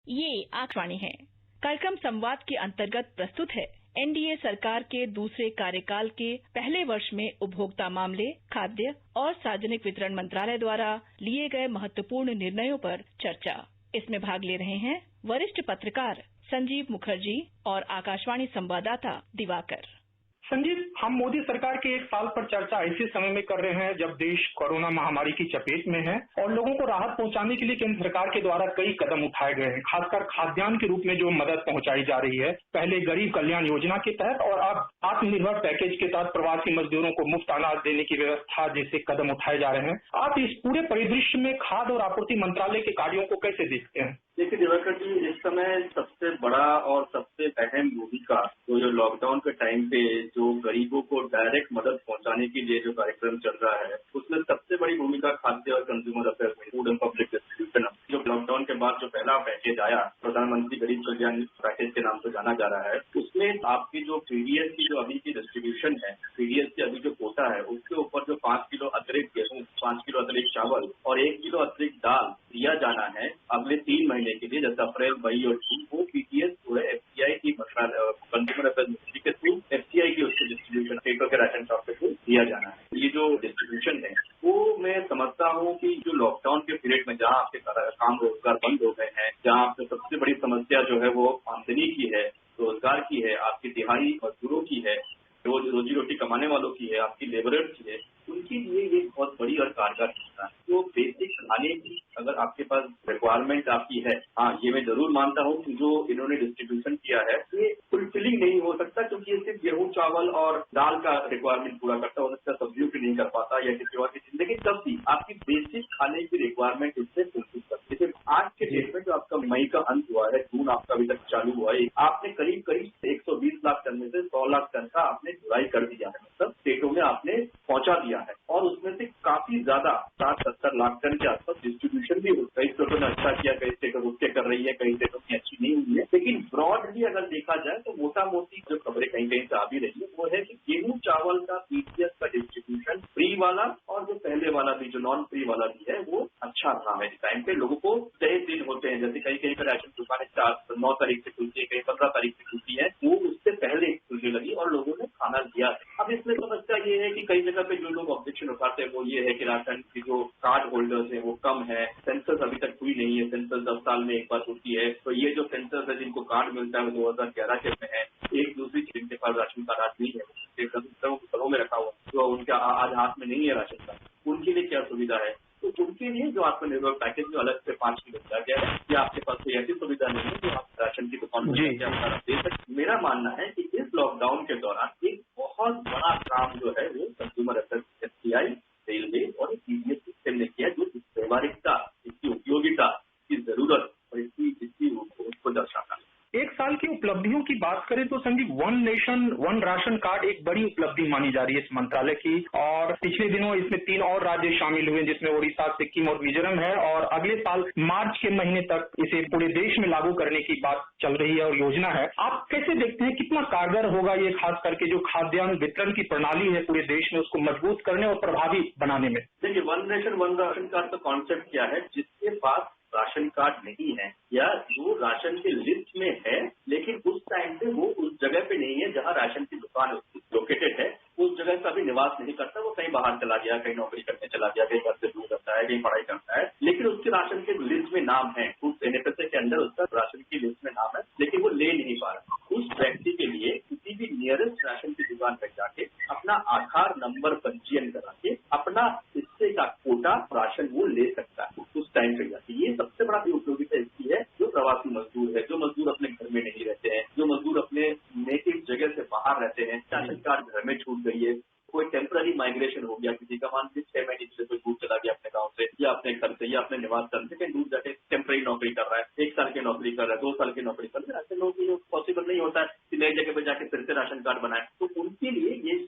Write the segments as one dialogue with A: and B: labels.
A: ये आकाशवाणी है। कार्यक्रम संवाद के अंतर्गत प्रस्तुत है एनडीए सरकार के दूसरे कार्यकाल के पहले वर्ष में उपभोक्ता मामले, खाद्य और सार्वजनिक वितरण मंत्रालय द्वारा लिए गए महत्वपूर्ण निर्णयों पर चर्चा। इसमें भाग ले रहे हैं वरिष्ठ पत्रकार संजीव मुखर्जी और आकाशवाणी संवाददाता दिवाकर।
B: संजीव, हम मोदी सरकार के 1 साल पर चर्चा ऐसे समय में कर रहे हैं जब देश कोरोना महामारी की चपेट में है और लोगों को राहत पहुंचाने के लिए केंद्र सरकार के द्वारा कई कदम उठाए गए हैं। खासकर खाद्यान्न के रूप में जो मदद पहुंचाई जा रही है, पहले गरीब कल्याण योजना के तहत और अब आत्मनिर्भर पैकेज के तहत प्रवासी मजदूरों को मुफ्त अनाज देने की व्यवस्था जैसे कदम उठाए जा रहे हैं। आप इस पूरे परिदृश्य में खाद्य और आपूर्ति मंत्रालय के कार्यों को कैसे देखते हैं?
C: देखिए दिवाकर जी, इस समय सबसे बड़ा और सबसे अहम भूमिका जो लॉकडाउन के टाइम पे जो गरीबों को डायरेक्ट मदद पहुंचाने के लिए जो कार्यक्रम चल रहा है, उसमें सबसे बड़ी भूमिका खाद्य और कंज्यूमर अफेयर्स में फूड एंड पब्लिक डिस्ट्रीब्यूशन। जो लॉकडाउन के बाद जो पहला पैकेज आया, प्रधानमंत्री गरीब कल्याण पैकेज के नाम से जाना जा रहा है, उसमें आपकी जो पीडीएस की जो अभी की डिस्ट्रीब्यूशन है, पीडीएस की अभी जो कोटा है, उसके ऊपर जो 5 किलो अतिरिक्त गेहूँ, 5 किलो अतिरिक्त चावल और 1 किलो अतिरिक्त दाल दिया जाना है अगले 3 महीने के लिए, जैसे अप्रैल, मई और जून। वो पीटीएस जो है एफसीआई की कंज्यूमर अफेयर्स मिनिस्ट्री के थ्रू एफसीआई की उसको डिस्ट्रीब्यूशन स्टेटों के राशन शॉप के थ्रू दिया जाना है। ये जो डिस्ट्रीब्यूशन है वो मैं समझता हूँ कि जो लॉकडाउन के पीरियड में जहाँ आपके काम रोजगार बंद हो गए हैं, जहाँ आपको सबसे बड़ी समस्या जो है वो आमदनी की है, रोजगार की है, आपकी दिहाड़ी मजदूरों की है, रोजी रोटी कमाने वालों की है, आपकी लेबरर्स की है, उनके लिए ये बहुत बड़ी और कारगर योजना है। तो बेसिक खाने की अगर आपके पास रिक्वायरमेंट आपकी है, हाँ ये मैं जरूर मानता हूँ कि जो इन्होंने डिस्ट्रीब्यूशन किया है ये फुलफिलिंग नहीं हो सकता, क्योंकि ये सिर्फ गेहूं चावल और दाल का रिक्वायरमेंट पूरा करता हो सकता, सब्जियों की नहीं कर पाता या किसी और की चीज, लेकिन तब भी आपकी बेसिक खाने की रिक्वायरमेंट इससे फुलफिल करती है। आज के डेट में जो आपका मई का अंत हुआ है, जून आपका अभी तक चालू हुआ है, आपने करीब 120 लाख टन में से 100 लाख टन का आपने ढुलाई कर दिया है, मतलब स्टेटों में आपने पहुंचा दिया है। और उसमें से काफी ज्यादा 60-70 लाख टन के आसपास डिस्ट्रीब्यूशन भी हो, कई स्टेटों ने अच्छा किया, कई स्टेटों रुक के कर रही है, कई स्टेटों की अच्छी नहीं हुई है। लेकिन ब्रॉडली अगर देखा जाए तो मोटा मोटी जो खबरें कहीं कहीं से आ भी रही है वो है कि गेहूं चावल का पीटीएस का डिस्ट्रीब्यूशन फ्री वाला और जो पहले वाला भी, जो नॉन फ्री वाला भी है, वो अच्छा रहा है। इस टाइम पे लोगों को तय दिन होते हैं, जैसे कहीं कहीं पर राशन दुकानें 9 तारीख से खुलती है, कहीं 15 तारीख से खुलती है, वो उससे पहले खुलने लगी और लोगों ने खाना लिया है। अब इसमें समस्या ये है कि कई जगह पे जो लोग ऑब्जेक्शन उठाते हैं वो ये है कि राशन की जो कार्ड होल्डर्स है वो कम है, सेंसस अभी तक हुई नहीं है, सेंसस 10 साल में एक बार होती है, तो ये जो सेंसस है जिनको कार्ड मिलता है वो 2011 के में है। एक दूसरी जिनके पास राशन का कार्ड नहीं है, घरों में रखा हुआ, जो उनके आज हाथ में नहीं है राशन का, उनके लिए क्या सुविधा है? तो उनके लिए जो आत्मनिर्भर पैकेज में अलग से 5 किलो दिया गया है, या आपके पास कोई ऐसी सुविधा नहीं है जो आप राशन की दुकान में दे सकते। मेरा मानना है कि इस लॉकडाउन के दौरान एक बहुत बड़ा काम जो है वो कंज्यूमर अफेयर्स, एफसीआई, रेलवे और पीडीएस सिस्टम ने किया, जो इस व्यवहारिकता, इसकी उपयोगिता, इसकी जरूरत और इसकी उसको दर्शाता है।
B: 1 साल की उपलब्धियों की बात करें तो संजीव, 1 नेशन 1 राशन कार्ड एक बड़ी उपलब्धि मानी जा रही है इस मंत्रालय की, और पिछले दिनों इसमें 3 और राज्य शामिल हुए जिसमें ओडिशा, सिक्किम और मिजोरम है, और अगले साल मार्च के महीने तक इसे पूरे देश में लागू करने की बात चल रही है और योजना है। आप कैसे देखते हैं कितना कारगर होगा ये, खास करके जो खाद्यान्न वितरण की प्रणाली है पूरे देश में उसको मजबूत करने और प्रभावी बनाने में?
C: देखिए, 1 नेशन 1 राशन कार्ड का कॉन्सेप्ट क्या है? जिसके पास राशन कार्ड नहीं है या जो राशन की लिस्ट में है लेकिन उस टाइम पे वो उस जगह पे नहीं है जहाँ राशन की दुकान लोकेटेड है, उस जगह का भी निवास नहीं करता, वो कहीं बाहर चला गया, कहीं नौकरी करने चला गया, कहीं घर से दूर रहता है, कहीं पढ़ाई करता है, लेकिन उसके राशन के लिस्ट में नाम है, उस एनएफएसए के अंदर उसका राशन की लिस्ट में नाम है, लेकिन वो ले नहीं पा रहा। उस व्यक्ति के लिए किसी भी नियरेस्ट राशन की दुकान पर जाके अपना आधार नंबर पंजीयन करा के अपना हिस्से का कोटा राशन वो ले सकता है उस टाइम पे जाके। ये सबसे बड़ा उपयोगिता इसकी है, जो प्रवासी मजदूर है, जो मजदूर अपने घर में नहीं रहते हैं, जो मजदूर अपने नेटिव जगह से बाहर रहते हैं, राशन कार्ड घर में छूट गई है, कोई टेम्पररी माइग्रेशन हो गया, किसी का मान लीजिए 6 महीने से कोई दूर चला गया अपने गांव से या अपने घर से या अपने निवास स्थल से, कहीं दूर जाके टेम्पररी नौकरी कर रहा है, 1 साल की नौकरी कर रहा है, 2 साल की नौकरी कर रहा है, ऐसे लोग ये पॉसिबल नहीं होता है कि नई जगह पे जाके फिर से राशन कार्ड बनाए, तो उनके लिए ये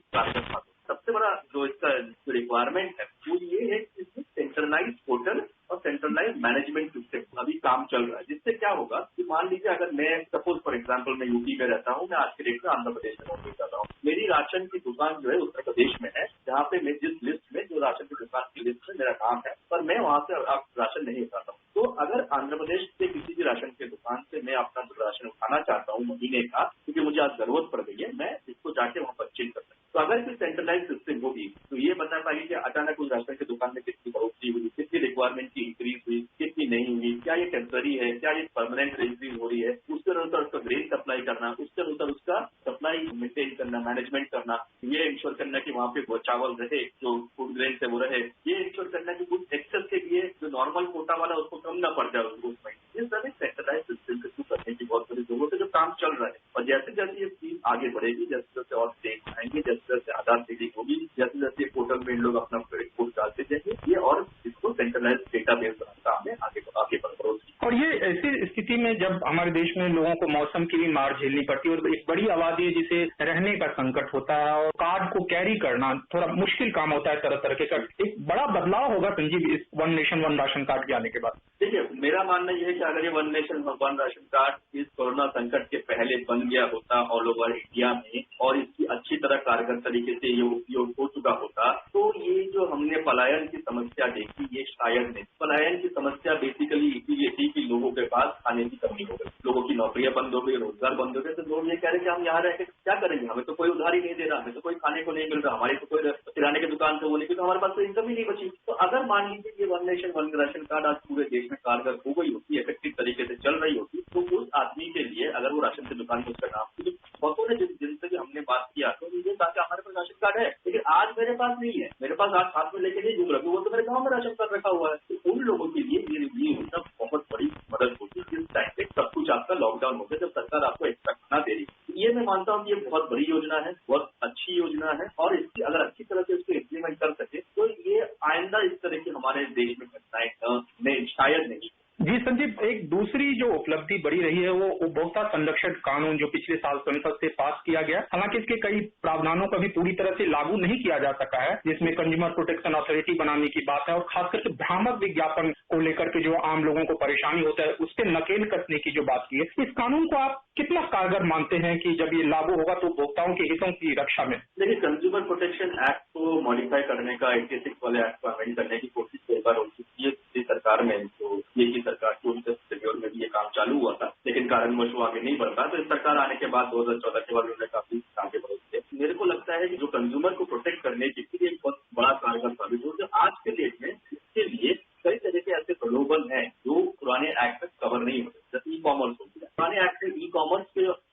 C: सबसे बड़ा जो इसका जो रिक्वायरमेंट है वो ये है कि इसमें सेंट्रलाइज पोर्टल और सेंट्रलाइज मैनेजमेंट सिस्टम अभी काम चल रहा है, जिससे क्या होगा कि मान लीजिए अगर मैं सपोज फॉर एग्जांपल मैं यूपी में रहता हूँ, मैं आज के डेट में आंध्र प्रदेश में नौकरी कर रहा हूँ, मेरी राशन की दुकान जो है उत्तर प्रदेश में है, जहाँ पे मैं जिस लिस्ट में जो राशन की दुकान की लिस्ट में मेरा नाम है, पर मैं वहाँ से राशन नहीं उठाता हूँ। तो अगर आंध्र प्रदेश से किसी भी राशन की दुकान दुकान से मैं अपना राशन उठाना चाहता हूँ महीने का, क्योंकि मुझे आज जरूरत पड़ गई है, मैं इसको जाके वहाँ परचेज कर सकता हूँ। तो अगर कोई सेंट्रलाइज सिस्टम होगी तो ये बता पाएगी कि अचानक उस राशन की दुकान में कितनी बढ़ोतरी हुई, कितनी रिक्वायरमेंट की इंक्रीज हुई, कितनी नहीं हुई, क्या ये टेम्पररी है, क्या ये परमानेंट इंक्रीज हो रही है, उसके अनुसार उसका ग्रेन सप्लाई करना, उसके अनुसार उसका सप्लाई मेंटेन करना, मैनेजमेंट करना, ये इंश्योर करना कि वहाँ पे वो चावल रहे जो फूड ग्रेन से वो रहे, ये इंश्योर करना कि कुछ एक्सेस के लिए जो नॉर्मल कोटा वाला उसको कम ना पड़ जाए उसमें। ये सब एक सेंट्रलाइज सिस्टम के थ्रू करने की बहुत बड़ी जरूरत है, जो काम चल रहा है। और जैसे जैसे ये चीज आगे बढ़ेगी, जैसे जैसे और स्टेट आएंगे, जैसे जैसे आधार सीडिंग होगी, जैसे जैसे पोर्टल में लोग अपना रिपोर्ट डालते जाएंगे, ये और इसको सेंट्रलाइज डेटाबेस बनाता हमें आगे बढ़ोगी।
B: और ये ऐसी स्थिति में जब हमारे देश में लोगों को मौसम की भी मार झेलनी पड़ती है और एक बड़ी आबादी है जिसे रहने का संकट होता है और कार्ड को कैरी करना थोड़ा मुश्किल काम होता है, तरह तरह के एक बड़ा बदलाव होगा संजीव इस one nation one ration card के आने के बाद।
C: देखिए, मेरा मानना यह है कि अगर ये one nation one ration card इस कोरोना संकट के पहले बन गया होता ऑल ओवर इंडिया में और इसकी अच्छी तरह कारगर तरीके से ये उपयोग हो चुका होता, तो ये जो हमने पलायन की समस्या देखी, ये शायद नहीं। पलायन की समस्या बेसिकली इसीलिए थी कि लोगों के पास खाने की कमी हो गई, लोगों की नौकरियां बंद हो गई, रोजगार बंद हो गए, तो लोग ये कह रहे कि हम यहाँ रह के क्या करेंगे, हमें तो कोई उधारी नहीं दे रहा, हमें तो कोई खाने को नहीं मिल रहा, हमारी तो कोई किराने की दुकान से वो नहीं, तो हमारे पास तो इनकम ही नहीं बची। तो अगर मान लीजिए ये one nation one ration card आज पूरे देश में कारगर हो गई होती, इफेक्टिव तरीके से चल रही होती, तो उस आदमी के लिए अगर वो राशन की दुकान में उसका नाम, बहुतों ने जिनसे भी हमने बात किया तो ये कहा कि हमारे पास राशन कार्ड है, लेकिन आज मेरे पास नहीं है, मेरे पास आज हाथ में लेके नहीं घूम रहा, वो तो मेरे गाँव में राशन कार्ड रखा हुआ है। तो उन लोगों के लिए ये योजना बहुत बड़ी मदद होती है। जिस टाइम पे सब कुछ आपका लॉकडाउन हो गया, जब सरकार आपको एक्स्ट्रा खाना दे रही है, ये मैं मानता हूँ कि ये बहुत बड़ी योजना है, बहुत अच्छी योजना है, और इसकी अगर अच्छी तरह से इसको इम्प्लीमेंट कर सके तो ये आइंदा इस तरह की हमारे देश में घटनाएं शायद नहीं।
B: जी संजीव, एक दूसरी जो उपलब्धि बड़ी रही है वो उपभोक्ता संरक्षण कानून जो पिछले साल संसद से पास किया गया। हालांकि इसके कई प्रावधानों का भी पूरी तरह से लागू नहीं किया जा सका है, जिसमें कंज्यूमर प्रोटेक्शन अथॉरिटी बनाने की बात है और खास करके भ्रामक विज्ञापन को लेकर के जो आम लोगों को परेशानी होता है उसके नकेल कसने की जो बात की है, इस कानून को आप कितना कारगर मानते हैं कि जब ये लागू होगा तो उपभोक्ताओं के हितों की रक्षा में?
C: देखिए, कंज्यूमर प्रोटेक्शन एक्ट को मॉडिफाई करने का 86 वाले एक्ट को अमेंड करने की कोशिश कई बार हो चुकी है पिछली सरकार में, तो ये सरकार को शेड्यूल में भी ये काम चालू हुआ था, लेकिन कारणवश वो आगे नहीं बढ़ पाया। तो इस सरकार आने के बाद 2014 के बाद उन्होंने काफी आगे बढ़े थे। मेरे को लगता है कि जो कंज्यूमर को प्रोटेक्ट करने के लिए एक बहुत बड़ा कारगर साबित हो, आज के डेट में इसके लिए कई तरह के ऐसे प्रलोभन हैं जो पुराने एक्ट में कवर नहीं होते, जैसे ई कॉमर्स हो गया। पुराने एक्ट में ई कॉमर्स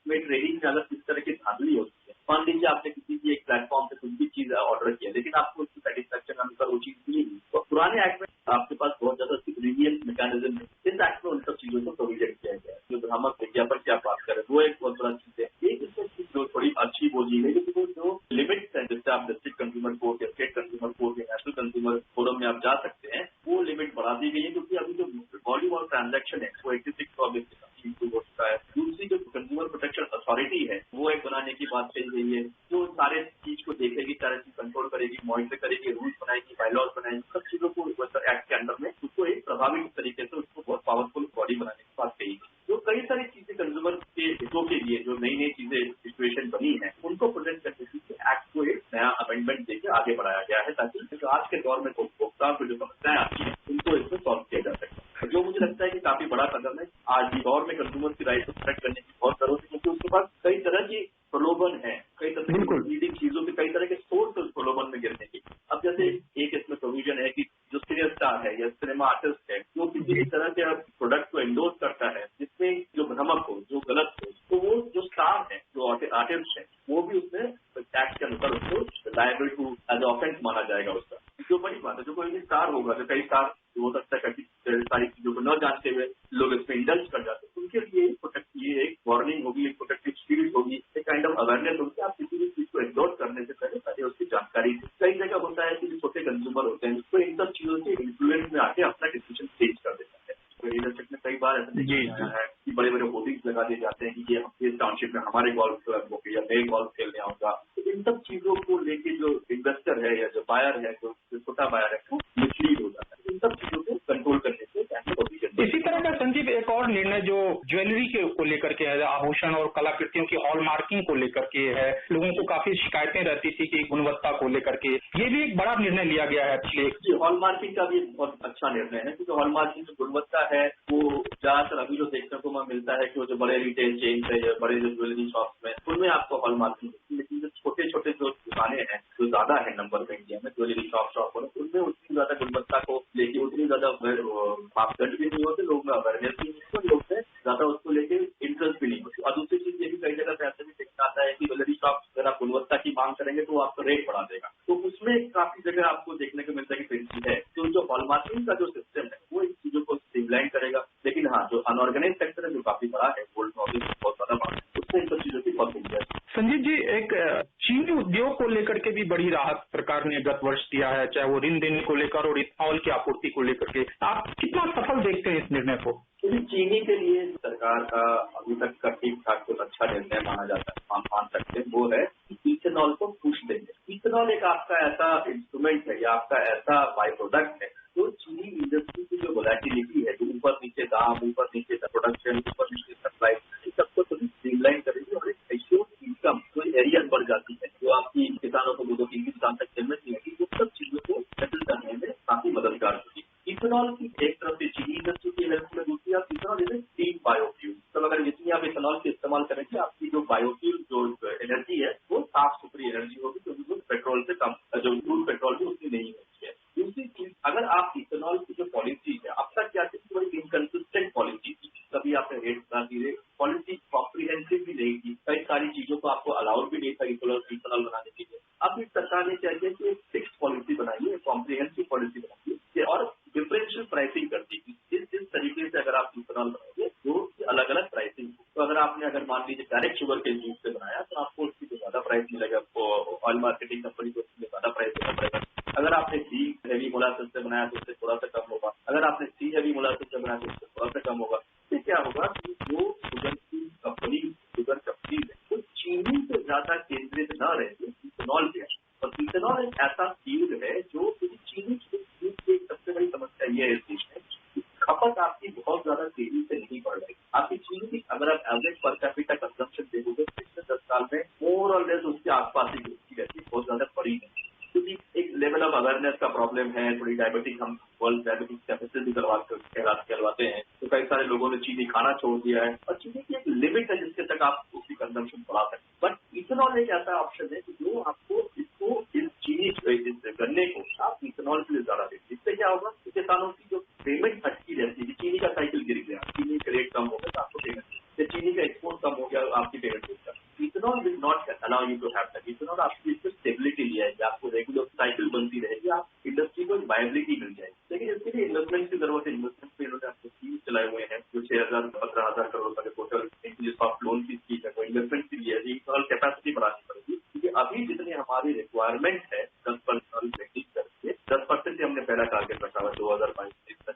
C: में ट्रेडिंग में अलग किस तरह की धांधली होती है। मान लीजिए आपने किसी भी एक प्लेटफॉर्म से कुछ भी चीज ऑर्डर किया, लेकिन आपको उसकी सेटिस्फेक्शन अनुसार वो चीज मिली नहीं, तो पुराने एक्ट में आपके पास बहुत ज्यादा रिलीजियस मैकेनिज्म है। इस एक्ट में उन सब चीजों को प्रोविजन किया गया है। जो भ्रामक विज्ञापन की आप बात करें वो एक बहुत बड़ा चीज है। एक इसमें चीज जो थोड़ी अच्छी बोली है, लेकिन वो जो लिमिट्स है, जैसे आप डिस्ट्रिक्ट कंज्यूमर कोर्ट या स्टेट कंज्यूमर कोर्ट या नेशनल कंज्यूमर फोरम में आप जा सकते हैं, वो लिमिट बढ़ा दी गई है, क्योंकि अभी जो वॉल्यूम ऑफ ट्रांजेक्शन है वो 86 हो चुका है। दूसरी जो कंज्यूमर प्रोटेक्शन अथॉरिटी है वो एक बनाने की बात कही गई है, जो सारे चीज को देखेगी, सारे चीज कंट्रोल करेगी, मॉनिटर करेगी, रूल्स बनाएगी, बायलॉज बनाएगी, सब चीजों को एक्ट के अंडर में उसको एक प्रभावी तरीके से उसको बहुत पावरफुल बॉडी बनाने की बात कही गई। जो कई सारी चीजें कंज्यूमर के हितों के लिए जो नई नई चीजें सिचुएशन बनी है उनको प्रोटेक्ट करने के लिए एक्ट को एक नया अमेंडमेंट देकर आगे बढ़ाया गया है, ताकि आज के दौर में उपभोक्ताओं को जो समस्याएं आती है उनको इसमें सॉल्व किया जा सके। जो मुझे लगता है कि काफी बड़ा कदम है। आज के दौर में कंज्यूमर की राइट को प्रोटेक्ट करने की बहुत जरूरत है, क्योंकि उसके पास कई तरह की प्रलोभन है, कई तरह की लीडिंग चीजों के कई तरह के सोर्स उस प्रलोभन में गिरने की। अब जैसे एक इसमें प्रोविजन है कि जो सीनियर स्टार है या सिनेमा आर्टिस्ट है, जो किसी भी तरह के प्रोडक्ट को एंडोर्स करता है जिसमें जो भ्रामक हो, जो गलत हो, तो वो जो स्टार है, जो आर्टिस्ट है, वो भी उसमें एक्ट के अनुसार उसको लायबल टू एज ऑफेंस माना जाएगा उसका। जो बड़ी बात है, जो कोई भी स्टार होगा, जो कई स्टार हो सकता है सारी चीजों को न जानते हुए लोग इसमें इंडल्ज कर जाते हैं, उनके लिए ये एक वार्निंग होगी, एक प्रोटेक्टिव शील्ड होगी, एक काइंड ऑफ अवेयरनेस होगी। आप किसी भी चीज को एंडोर्स करने से पहले उसकी जानकारी। कई जगह होता है कि जो छोटे कंज्यूमर होते हैं उसको इन सब चीजों से इन्फ्लुएंस में आके अपना डिसीजन चेंज कर देता है। लीडरशिप में कई बार ऐसा देखा गया है कि बड़े बड़े होर्डिंग्स लगा दिए जाते हैं कि ये इस टाउनशिप में हमारे गोल्फ क्लब हो या मैं गोल्फ खेलने आऊंगा। तो इन सब चीजों को लेके जो इन्वेस्टर है या जो बायर है, जो छोटा बायर है, वो मिसलीड हो जाता है। इन सब चीजों को कंट्रोल करने से
B: इसी तरह का संजीव, एक और निर्णय जो ज्वेलरी को लेकर के है, आभूषण और कलाकृतियों की हॉलमार्किंग को लेकर के है, लोगों को काफी शिकायतें रहती थी कि गुणवत्ता को लेकर के, ये भी एक बड़ा निर्णय लिया गया है पिछले।
C: हॉलमार्किंग का भी बहुत अच्छा निर्णय है, क्योंकि हॉलमार्किंग जो गुणवत्ता है वो ज्यादातर अभी जो देखने को मिलता है कि वो जो बड़े रिटेल चेन है या बड़े जो ज्वेलरी शॉप में, उनमें आपको हॉलमार्किंग, लेकिन जो छोटे छोटे जो दुकानें हैं, जो ज्यादा है नंबर में इंडिया में ज्वेलरी शॉप उनमें उतनी ज्यादा गुणवत्ता को लेके उतनी ज्यादा मापदंड भी नहीं होते, लोग में अवेयरनेस भी नहीं होती, लोग में ज्यादा उसको लेके इंटरेस्ट भी नहीं होती। और दूसरी चीज ये भी कई जगह पे ऐसे भी देखना आता है कि ज्वेलरी शॉप अगर आप गुणवत्ता की मांग करेंगे तो वो आपका रेट बढ़ा देगा, तो उसमें काफी जगह आपको देखने को मिलता है कि पेंसिल है। तो जो हॉलमार्किंग का जो सिस्टम है वो इन चीजों को स्ट्रीमलाइन करेगा, लेकिन हाँ, जो अनऑर्गेनाइज सेक्टर है जो काफी बड़ा है, गोल्ड नॉलेज बहुत ज्यादा बड़ा है, उससे इन सब चीजों की बहुत सुविधा है।
B: संजीव जी, एक चीनी उद्योग को लेकर के भी बड़ी राहत सरकार ने गत वर्ष दिया है, चाहे वो ऋण देने को लेकर और इथेनॉल की आपूर्ति को लेकर के, आप कितना सफल देखते हैं इस निर्णय को?
C: चीनी के लिए सरकार का अभी तक का ठीक ठाक कुछ अच्छा निर्णय माना जाता है, हम मान सकते हैं, वो है कि इथेनॉल को पुश देंगे। इथेनॉल एक आपका ऐसा इंस्ट्रूमेंट है या आपका ऐसा बाय प्रोडक्ट है जो चीनी इंडस्ट्री की जो वोलेटिलिटी है, जो ऊपर नीचे दाम, ऊपर नीचे प्रोडक्शन, ऊपर नीचे सप्लाई, इन सबको थोड़ी स्ट्रीमलाइन करेगी और एक एश्योर्ड इनकम जो एरिया बढ़ जाती है, जो आपकी किसानों को 2-3 साल तक पेमेंट नहीं होगी, उन सब चीजों को सेटल करने में काफी मददगार होगी। इथेनॉल की एक तरफ से चीनी इंडस्ट्री की हेल्प में, दूसरी आप इथेनॉल इज क्लीन बायोफ्यूल, तो अगर जितनी आप इथेनॉल के इस्तेमाल करेंगे आपकी जो बायोफ्यूल जो एनर्जी है वो साफ सुथरी एनर्जी होगी, क्योंकि पेट्रोल से कम, जो क्रूड पेट्रोल भी उतनी नहीं होती है। दूसरी चीज, अगर आप इथेनॉल की जो पॉलिसी है, अब तक क्या थी, बड़ी इनकंसिस्टेंट पॉलिसी थी, कभी आपने रेट बढ़ा दिए, पॉलिसी कॉम्प्रिहेंसिव भी नहीं थी, कई सारी चीजों को आपको अलाउड भी नहीं था इथेनॉल बनाने के लिए। अब इस सरकार ने क्या किया कि एक फिक्स पॉलिसी बनाई है, कॉम्प्रिहेंसिव पॉलिसी बनाई है और डिफरेंशियल प्राइसिंग करती है। जिस तरीके से अगर आप इथेनॉल बनाओगे तो अलग अलग प्राइसिंग, तो अगर मान लीजिए डायरेक्ट शुगर के जूस से बनाया तो आपको उसकी जो ज्यादा प्राइस मिलेगा, ऑयल मार्केटिंग कंपनी को उसमें ज्यादा प्राइस देना पड़ेगा। अगर आपने बी हैवी मोलासेस से बनाया तो उससे थोड़ा सा कम होगा, अगर आपने सी हैवी मोलासेस से बनाया तो उससे थोड़ा सा कम होगा। इससे क्या होगा कि जो शुगर की कंपनी, शुगर कंपनी है, वो चीनी पे ज्यादा केंद्रित न रहे इथेनॉल पे। और इथेनॉल एक ऐसा फील्ड है जो चीनी की एक सबसे बड़ी समस्या ये है इस देश में, खपत आपकी बहुत ज्यादा तेजी से नहीं बढ़ रही। आपकी चीनी की अगर आप एवरेज पर कैपिटा कंजम्पशन देखोगे पिछले 10 साल में मोर और लेस उसके आसपास ही गिरती रहती है, बहुत ज्यादा बड़ी नहीं, क्योंकि एक लेवल ऑफ अवेयरनेस का प्रॉब्लम है, थोड़ी डायबिटिक, हम वर्ल्ड डायबिटिक कैपिटल भी कहलाते हैं, तो कई सारे लोगों ने चीनी खाना छोड़ दिया है, और चीनी की एक लिमिट है जिसके तक आप उसकी कंजम्पशन बढ़ा सकते हैं। बट इथेनॉल एक ऐसा ऑप्शन है कि जो आपको इसको, इस चीनी इस गन्ने को आप इथेनॉल के लिए ज्यादा देते, इससे क्या होगा, किसानों की जो पेमेंट अटकी रहती है, चीनी का साइकिल गिर गया, चीनी का रेट कम हो गया तो आपको पेमेंट, चीनी का एक्सपोर्ट कम हो गया आपकी पेमेंट हो गया। Ethanol will not allow you to have that. Ethanol आपकी स्टेबिलिटी ले आएगी, आपको रेगुलर साइकिल बनती रहेगी, आप इंडस्ट्री को वायबिलिटी मिल जाएगी। लेकिन इसके लिए इन्वेस्टमेंट की जरूरत है। इन्वेस्टमेंट पे इन्होंने आपको स्कीम चलाए हुए हैं जो 6,000-15,000 करोड़ का टोटल सॉफ्ट लोन की स्कीम है, वो इन्वेस्टमेंट के लिए इथेनॉल कैपेसिटी बढ़ानी पड़ेगी, क्योंकि अभी जितनी हमारी रिक्वायरमेंट है 10% ब्लेंडिंग करके 10% हमने पहला टारगेट रखा हुआ 2022 तक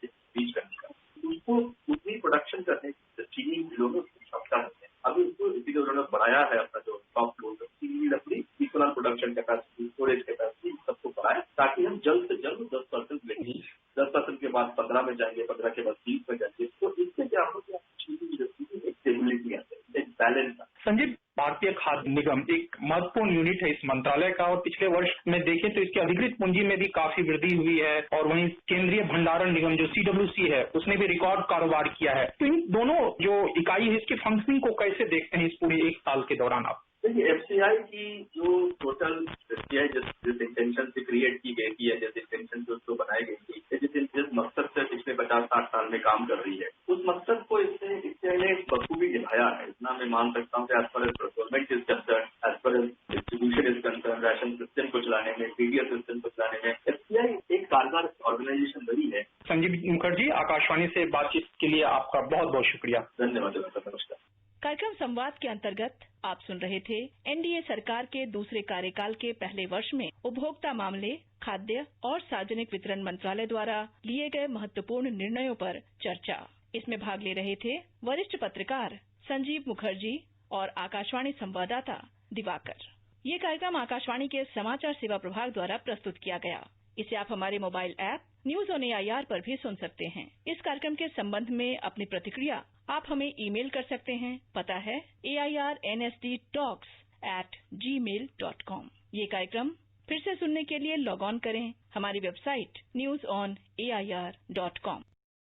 C: रीच करने का, उसको उतनी प्रोडक्शन करने की चीनी मिलों में उसकी क्षमता नहीं है। अभी उसको इसीलिए उन्होंने बढ़ाया है अपना जो सॉफ्ट लोन, चीनी लकड़ी, ethanol production capacity, storage capacity सबको बढ़ाए, ताकि हम जल्द से जल्द 10% लेंगे, 10% के बाद 15 में जाएंगे, 15 के बाद 30 में जाएंगे। तो इससे क्या होगा कि चीनी इंडस्ट्री की एक स्टेबिलिटी आती है, एक बैलेंस।
B: संजीव, भारतीय खाद्य निगम एक महत्वपूर्ण यूनिट है इस मंत्रालय का, और पिछले वर्ष में देखें तो इसकी अधिकृत पूंजी में भी काफी वृद्धि हुई है, और वहीं केंद्रीय भंडारण निगम जो CWC है उसने भी रिकॉर्ड कारोबार किया है। तो इन दोनों जो इकाई है इसकी फंक्शनिंग को कैसे देखते हैं इस पूरे एक साल के दौरान आप?
C: देखिए, FCI की जो टोटल FCI जिस इंटेंशन से क्रिएट की गई थी, जिस इंटेंशन से उसको बनाई गई थी, जिस मकसद से पिछले 50-60 साल में काम कर रही है, उस मकसद को इसने बखूबी निभाया है। इतना मैं मान सकता हूँ कि as per as procurement is concern, as per as distribution is concern, ration system को चलाने में, TDS सिस्टम को चलाने में FCI एक कारगर ऑर्गेनाइजेशन बनी है।
B: संजीव मुखर्जी, आकाशवाणी से बातचीत के लिए आपका बहुत बहुत शुक्रिया।
C: धन्यवाद। नमस्कार।
A: कार्यक्रम संवाद के अंतर्गत आप सुन रहे थे एनडीए सरकार के दूसरे कार्यकाल के पहले वर्ष में उपभोक्ता मामले, खाद्य और सार्वजनिक वितरण मंत्रालय द्वारा लिए गए महत्वपूर्ण निर्णयों पर चर्चा। इसमें भाग ले रहे थे वरिष्ठ पत्रकार संजीव मुखर्जी और आकाशवाणी संवाददाता दिवाकर। ये कार्यक्रम आकाशवाणी के समाचार सेवा प्रभाग द्वारा प्रस्तुत किया गया। इसे आप हमारे mobile app news on AIR पर भी सुन सकते हैं। इस कार्यक्रम के संबंध में अपनी प्रतिक्रिया आप हमें ईमेल कर सकते हैं। पता है airnsttalks@gmail.com। ये कार्यक्रम फिर से सुनने के लिए लॉग ऑन करें हमारी वेबसाइट newsonair.com।